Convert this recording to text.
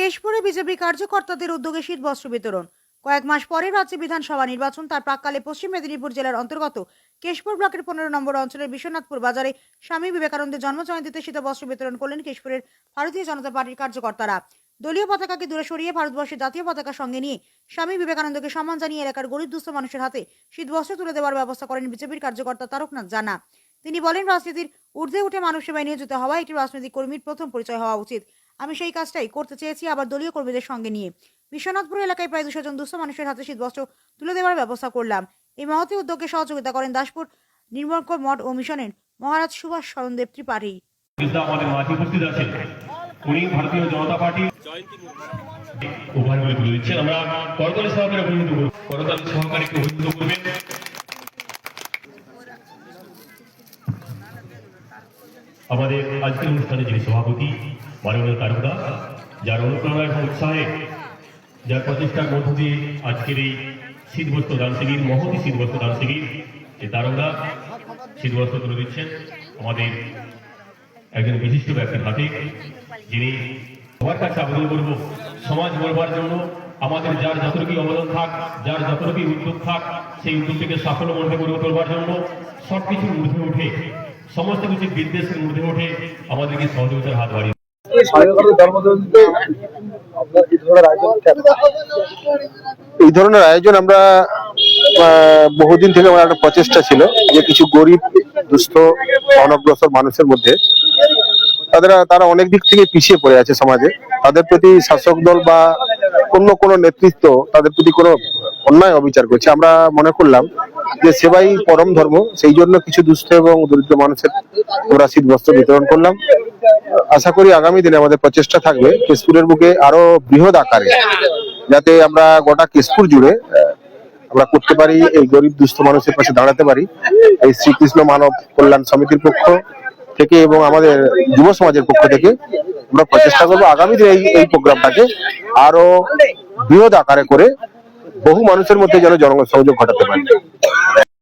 কেশপুরে BJP কার্যকর্তাদের উদ্যোগে শীত বস্ত্র বিতরণ। কয়েক মাস পরে রাজ্যে বিধানসভা নির্বাচন, তার প্রাক্কালে পশ্চিম মেদিনীপুর জেলার অন্তর্গত কেশপুর ব্লকের 15 নম্বর অঞ্চলের বিশ্বনাথপুর বাজারে স্বামী বিবেকানন্দের জন্মজয়ন্তীতে শীত বস্ত্র বিতরণ করলেন কেশপুরের ভারতীয় জনতা পার্টির কার্যকর্তারা। দলীয় পতাকাকে দূরে সরিয়ে ভারতবর্ষের জাতীয় পতাকা সঙ্গে নিয়ে স্বামী বিবেকানন্দকে সম্মান জানিয়ে এলাকার গরিব দুস্থ মানুষের হাতে শীত বস্ত্র তুলে দেওয়ার ব্যবস্থা করেন বিজেপির কার্যকর্তা তারকনাথ জানা। তিনি বলেন, রাজনীতির ঊর্ধ্বে উঠে মানুষ সেবায় নিয়োজিত হওয়া একটি রাজনৈতিক কর্মীর প্রথম পরিচয় হওয়া উচিত। আমি সেই কাজটাই করতে চেয়েছি, আবার দলীয় কর্মীদের সঙ্গে নিয়ে বিশ্বনাথপুর এলাকায় প্রায় 200 জন দুস্থ মানুষের হাতে শীতবস্ত্র তুলে দেওয়ার ব্যবস্থা করলাম। এই মহতী উদ্যোগে সহযোগিতা করেন দাসপুর নির্মলকর মঠ ও মিশনের মহারাজ সুভাষ শরণদেব ত্রিপাঠী। আমাদের মাঝে উপস্থিত আছেন, উনি ভারতীয় জনতা পার্টি উপহারগুলো তুলে দিচ্ছেন। আমরা করতালি সহকারে অভিনন্দিত করব, করতালি সহকারীকে অভিনন্দিত করবেন। আমাদের আজকের অনুষ্ঠানে যিনি সভাপতি মাননীয় তারকদা, যার অনুপ্রেরণা এবং উৎসাহে, যার প্রচেষ্টার মধ্য দিয়ে আজকের এই শীতবস্ত্র দান শিবির, মহতী শীতবস্ত্র দান শিবির, এই তারকদা শীতবস্ত্র তুলে দিচ্ছেন আমাদের একজন বিশিষ্ট ব্যক্তির হাতে, যিনি সবার কাছে আবেদন করব, সমাজ গড়বার জন্য আমাদের যার যতটুকু অবদান থাক, যার যতটুকু উদ্যোগ থাক, সেই উদ্যোগটিকে সাফল্য মধ্যে গড়ে তোলবার জন্য সবকিছুর ঊর্ধ্বে উঠে, সমস্ত কিছু বিদ্বেষের ঊর্ধ্বে উঠে আমাদেরকে সহযোগিতার হাত বাড়িয়ে এই ধরনের আয়োজন আমরা বহুদিন থেকে আমার একটা প্রচেষ্টা ছিল যে কিছু গরিব দুস্থ অনগ্রসর মানুষের মধ্যে তারা অনেক দিক থেকে পিছিয়ে পড়ে আছে সমাজে, তাদের প্রতি শাসক দল বা অন্য কোনো নেতৃত্ব তাদের প্রতি কোনো অন্যায় অবিচার করছে। আমরা মনে করলাম যে সেবাই পরম ধর্ম, সেই জন্য কিছু দুস্থ এবং দরিদ্র মানুষের আমরা শীত বস্ত্র বিতরণ করলাম। আশা করি আগামী দিনে আমাদের প্রচেষ্টা থাকবে কেশপুরের বুকে আরো বৃহৎ আকারে, যাতে আমরা গোটা কেশপুর জুড়ে আমরা করতে পারি, এই গরিব দুস্থ মানুষের পাশে দাঁড়াতে পারি। এই শ্রীকৃষ্ণ মানব কল্যাণ সমিতির পক্ষ থেকে এবং আমাদের যুব সমাজের পক্ষ থেকে আমরা প্রচেষ্টা করবো আগামী দিনে এই প্রোগ্রামটাকে আরো বৃহৎ আকারে করে বহু মানুষের মধ্যে যেন জনসংযোগ ঘটাতে পারি।